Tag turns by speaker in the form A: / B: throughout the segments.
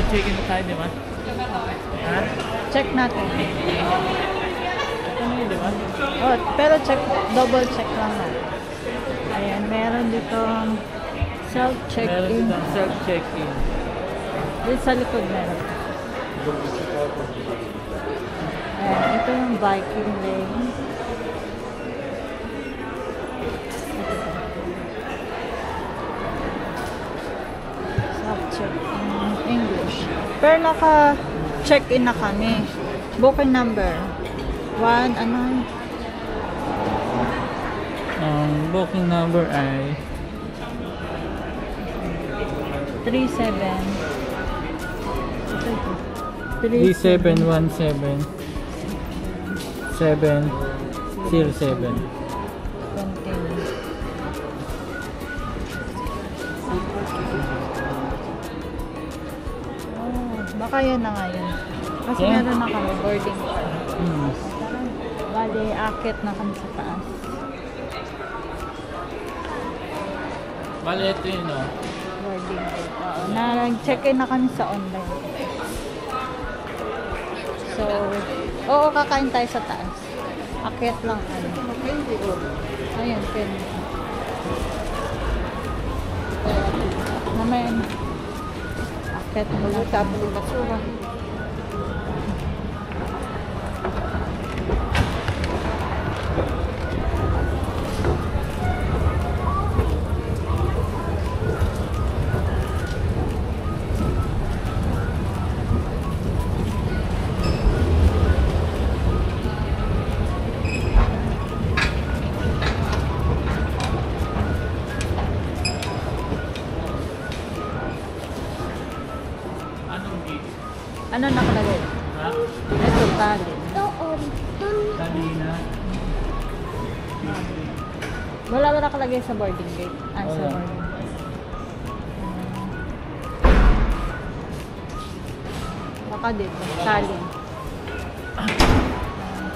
A: Check-in na tayo, di ba? Ha?
B: Check natin.
A: Ano yun, di ba?
B: Oh, pero check, double check lang natin. Ayan, meron dito self-check-in.
A: Meron dito self-check-in.
B: Dito sa likod meron. Ayan, ito yung Viking Lane. Self-check-in English. Pero naka-check-in na kami. Booking number 1, ano?
A: Ang booking number ay 3717 707.
B: Baka yan na nga yun. Kasi
A: Yeah.
B: meron na kami boarding.
A: Hmm.
B: Bali, akit na kami sa taas.
A: Bale, ito yun, no?
B: Boarding gate. Oo, nag-check-in na kami sa online. So, oo, kakain tayo sa taas. Akit lang kami. Ayun, pwede. Mamaya, akit mo lang tapo ng basura.
A: Anong gate?
B: Ano nakalagay?
A: Ha?
B: Ito, tali.
A: Kanina.
B: Wala ba nakalagay sa boarding gate? Sa
A: Wala.
B: boarding gate. Baka dito, tali.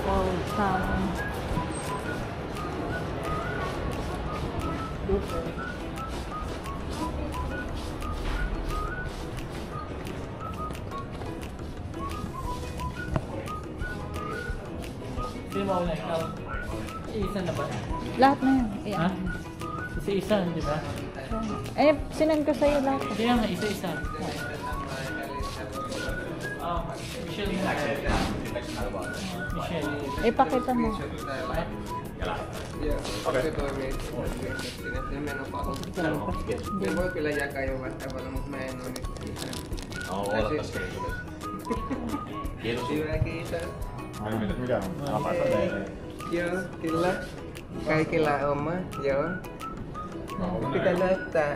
B: Paul Salon.
A: Sino mauna ikaw? Isa na ba?
B: Lahat na yun.
A: Ha?
B: Ayan.
A: Isa-isa, di ba?
B: Eh, sinend ko sa'yo lahat.
A: Kaya nga, isa-isa. Michelle mo. Michelle.
B: Ipakita mo.
C: Yo, kila. Kay kila oma, yo. Kita nata.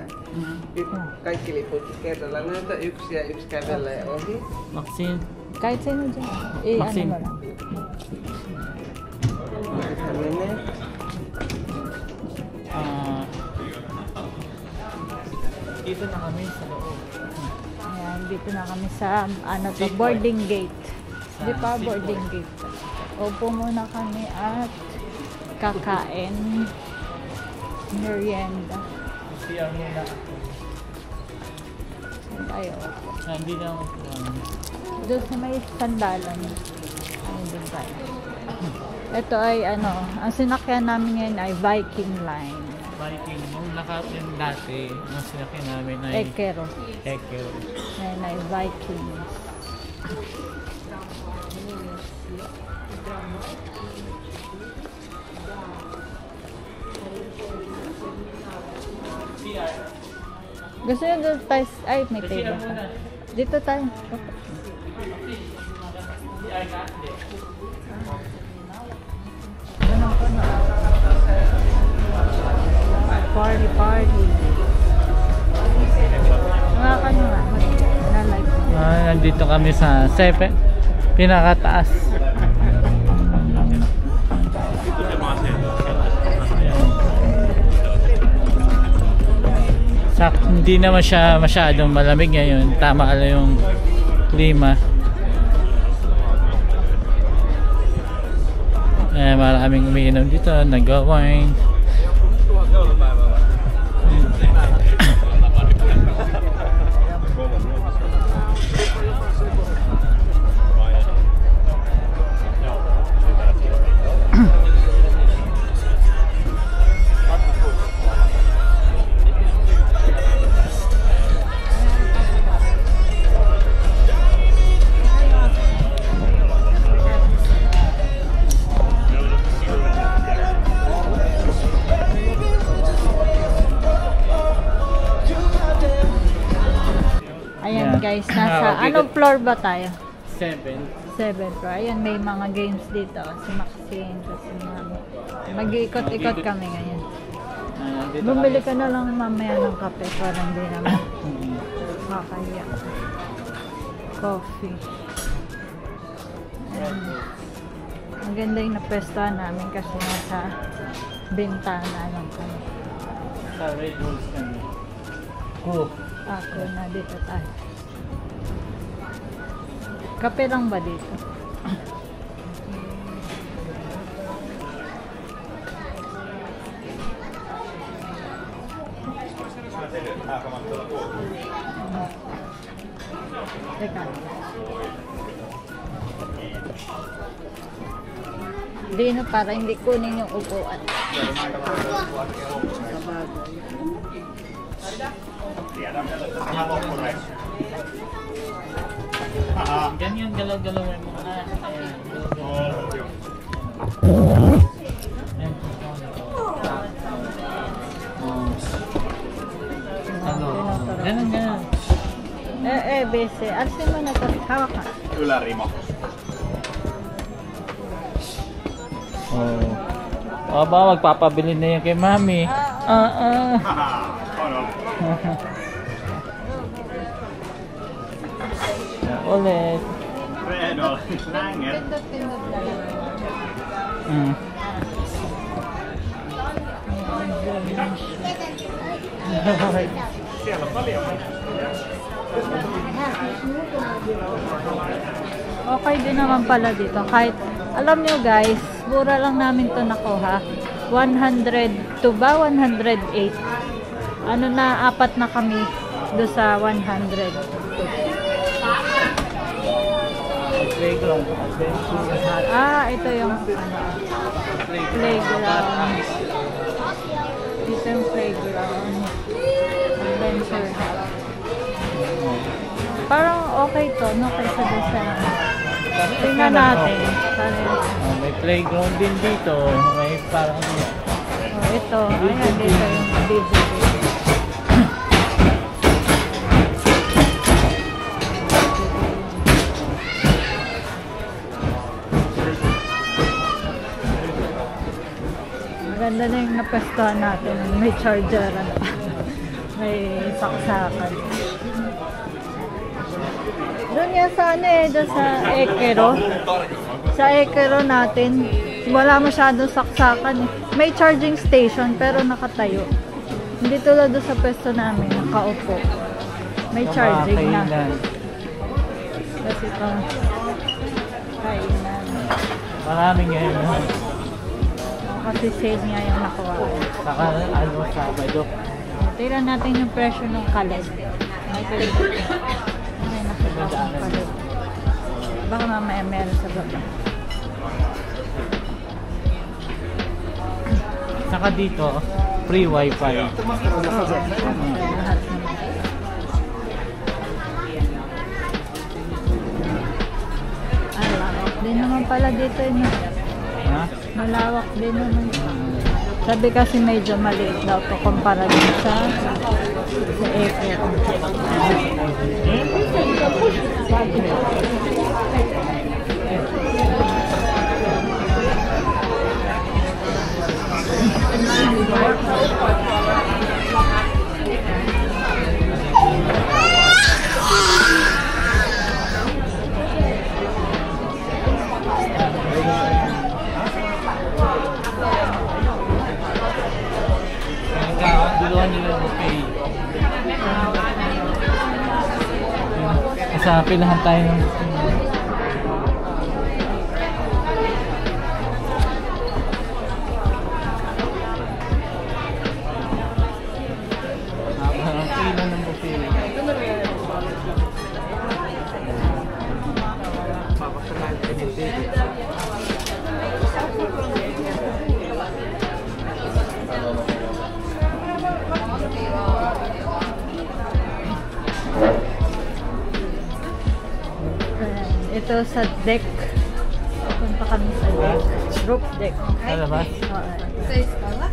C: Kay kilipot kaya lang nata yks ya yks kabela okay.
A: Maxine.
B: Kahit sino dyan. Eh, ano
A: Maxine.
B: mo lang.
C: Ano na?
A: Dito na kami sa loob.
B: Ayan, dito na kami sa, ano to, boarding gate. Di pa boarding gate. Upo muna kami at kakain. Merienda.
A: Siya muna.
B: Saan tayo?
A: Hindi na ako.
B: Doon sa may sandalan. Ano din tayo? Ito ay ano, ang sinakyan namin ngayon ay Viking Line.
A: Viking. Nung nakapin dati, nung sinakyan namin ay
B: Ekero.
A: Ekero.
B: Ngayon ay Viking. Gusto nyo doon tayo? Ay, may table pa. Dito tayo. Party, party. Mga ka nyo nga. Na-like mo.
A: Nandito kami sa pinakataas. Hindi naman siya masyadong malamig ngayon. Tama lang yung klima. Maraming umiinom dito, nag-wine.
B: guys, nasa anong floor ba tayo?
A: 7.
B: 7 floor. Ayan, may mga games dito. Si Maxine, si Mami. Mag-iikot-ikot kami ngayon. Bumili ka na lang mamaya ng kape para hindi naman makakaya. Coffee. Ayan. Maganda yung napwestuhan namin kasi nasa bintana lang kami.
A: Sa Red Bulls kami. Oh.
B: Ako na dito tayo. Kape lang ba dito? Teka. Dino para hindi kunin yung upuan.
A: Ganyan, galaw-galaw mo na. Ayan. Ano? Ganun, ganun. Bese. Alisin mo na ito. Hawak ka.
D: Yläriimo.
A: Oh. O ba, magpapabili na yan kay Mami.
D: On.
A: Ulit.
D: Redo. Nänger.
B: Pindot-pindot na lang.
D: Siellä on paljon.
B: Okay din naman pala dito. Kahit, alam nyo guys, mura lang namin to nakuha. 102 ba? 108. Ano na, 4 na kami do sa 100.
A: Playground.
B: Ito yung playground. Ito yung playground. Adventure Hub. Parang okay to, no? Kaysa doon sa... Tingnan natin.
A: May playground din dito. May parang...
B: Ito. Ayan, dito yung video. Maganda na yung napwestuhan natin. May charger. May saksakan. Doon yan sa ano doon sa Ekero. Sa Ekero natin, wala masyadong saksakan eh. May charging station pero nakatayo. Hindi tulad doon sa pwesto namin, nakaupo. May charging na. Kasi ito, kainan.
A: Maraming ngayon.
B: Kasi sale nga yung nakuha.
A: Saka ano, Sabado.
B: Tingnan natin yung presyo ng kalit. May kalit. May nakita akong kalit. Baka mamaya meron sa baba.
A: Saka dito, free wifi.
B: Lahat. Malawak din naman pala dito yun.
A: Ha?
B: Malawak din naman. Sabi kasi medyo maliit daw to kumpara din sa Ekero.
A: Duluhan nila yung buffet. Sa pilahan tayo ng buffet. Ang pila ng buffet.
B: Ito sa deck. Punta kami sa deck. Roof deck.
A: Sa labas?
B: Sa escala?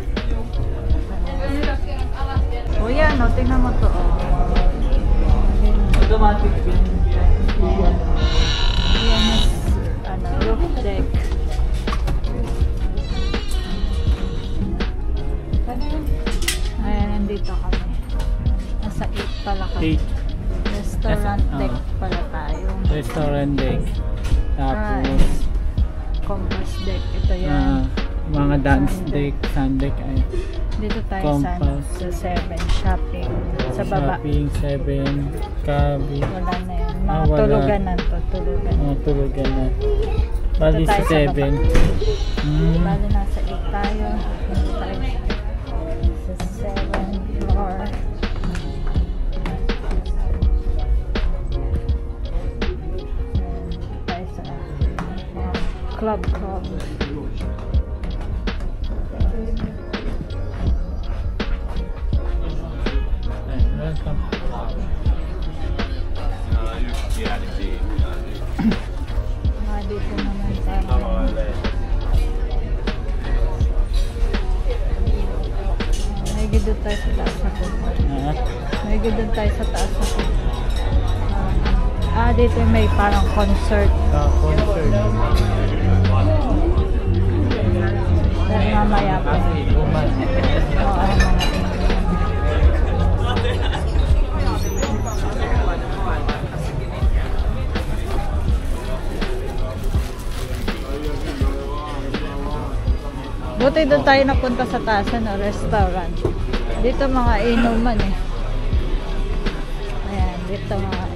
B: O yan, o. Tingnan mo to.
A: Automatic din.
B: Ayan. Ayan is, roof deck. Ayan, nandito kami. Nasa 8 pala kami.
A: 8.
B: Restaurant deck pala tayo.
A: Restaurant deck. Tapos,
B: Compass deck. Ito yan.
A: mga dance deck, sun deck. Ay,
B: Dito tayo
A: Compass.
B: sa 7 shopping. Sa baba.
A: shopping, 7, cabi.
B: Wala na yan. Mga
A: wala.
B: tulugan na to. Tulugan.
A: Mga tulugan na. Bali sa
B: tayo sa
A: 7.
B: Bali nasa 8 tayo. Dito tayo sa 7 floor. Dito tayo sa club.
A: Welcome.
B: Dito naman tayo. May gidod tayo sa taas ako. May gidod tayo sa taas ako. Dito may parang concert.
A: Concert.
B: Pero mamaya pa. Oo, mga buti doon tayo napunta sa taas, restaurant. Dito mga inuman eh. Ayan, dito mga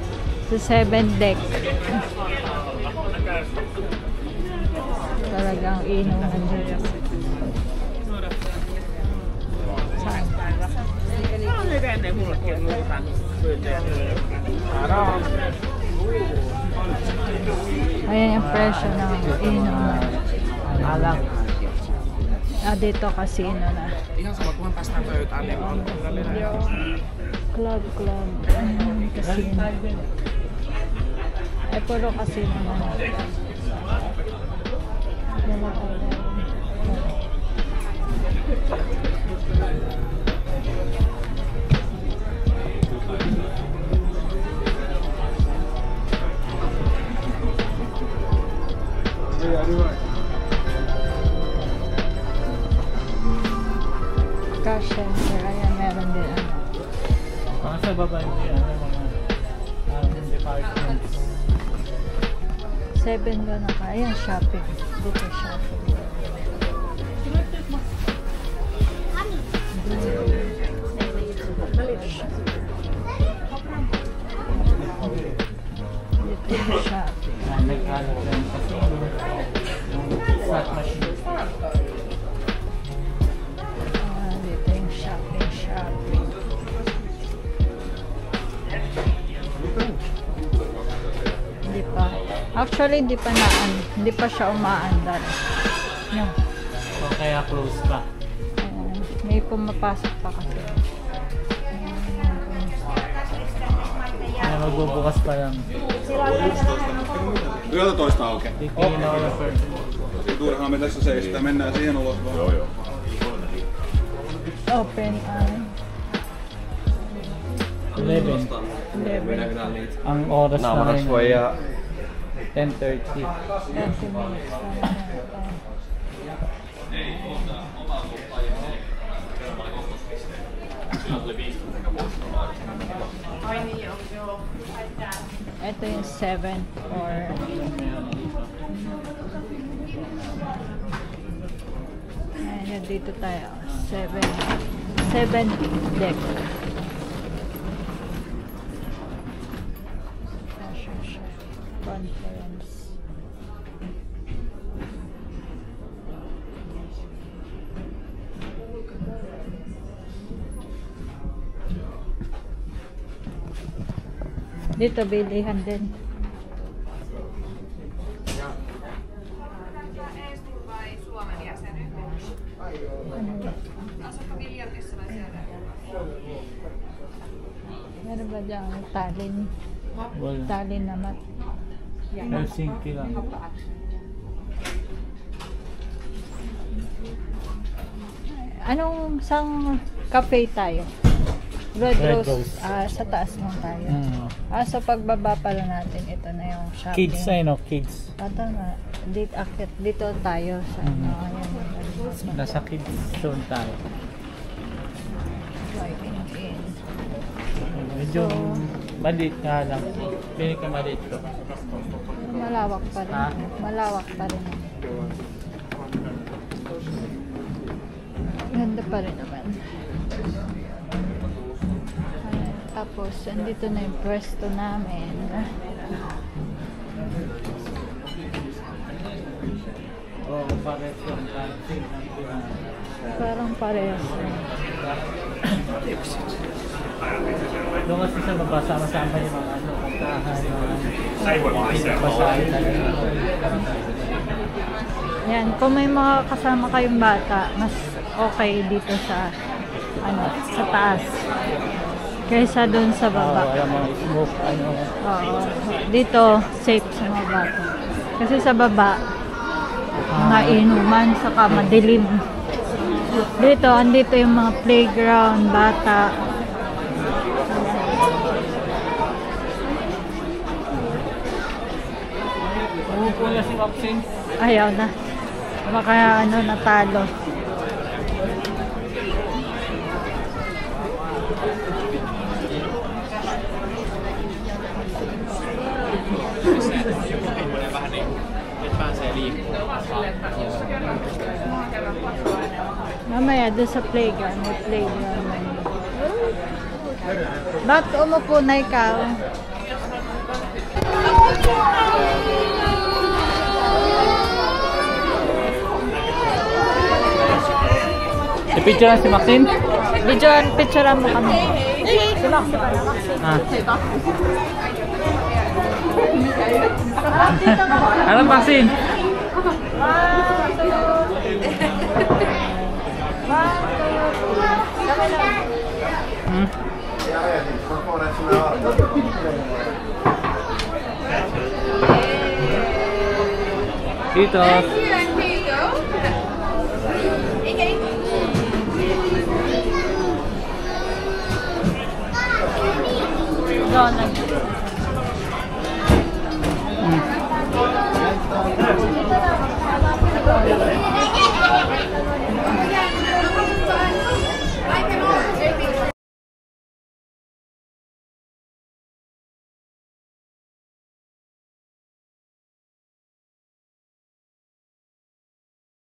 B: sa 7 deck. Talagang inuman dito. Saan? Ayan yung presyo ng inuman.
A: Alak.
B: Dito casino na.
C: Ihan sama tuhan päästään pöytään, niin on
B: Club. Casino. Puro casino na. Dala tayo. Cash center, ayan, meron din
A: Mga sa baba yung mga departments.
B: 7 doon na ka. Ayan, shopping. Dito shopping. Dito yung shopping.
A: Nag-alak lang kasi yung slot machine.
B: Dito yung shopping. Hindi pa. Actually, hindi pa siya umaandar. No.
A: So kaya close pa.
B: May pumapasok pa kasi.
A: Kaya magbubukas pa lang.
E: 11 auki.
A: Titingin ako ng person.
E: Turhaan me tässä seistää, mennään siihen ulos vaan. Joo.
B: Open
A: 11.
B: 11.
A: Ang oras na rin. 10:30.
B: 20 minutes. Ito yung 7 or ayan, dito tayo 7 deck. Conference. Dito bilihan din. Meron ba dyan talin?
A: Wala.
B: Talin naman.
A: Helsinki lang.
B: Anong sang cafe tayo? Red
A: Red
B: Rose.
A: Rose.
B: Sa taas mo tayo. So pagbaba pala natin, ito na yung shopping.
A: Kids ay no, kids.
B: Ito na. Dito tayo sa ano. Ayan.
A: Nasa kids zone tayo.
B: Driving in.
A: Medyo maliit nga lang. Piling ka maliit to.
B: Malawak pa rin.
A: Ha?
B: Malawak pa rin. Ganda pa rin naman. Tapos, andito na yung pwesto namin.
A: Oh, parehas yung
B: Parang parehas.
A: doon kasi sa baba, sama-sama yung mga ano, kantahan,
D: Say what you say.
A: basahin talaga.
B: Yan, kung may mga kasama kayong bata, mas okay dito sa sa taas. Kaysa doon sa baba.
A: Wala mga smoke, ano.
B: Oo. Dito, safe sa mga bata. Kasi sa baba, mga inuman, saka madilim. Dito, andito yung mga playground, bata.
A: Pumupula si Maxine.
B: Ayaw na. Baka natalo. Mamaya doon sa playground, may playground na yun. Bakit umupo na ikaw?
A: I-picture na si Maxine?
B: Picturean mo kami. Si Maxine pa na,
A: Ano Maxine? Dito.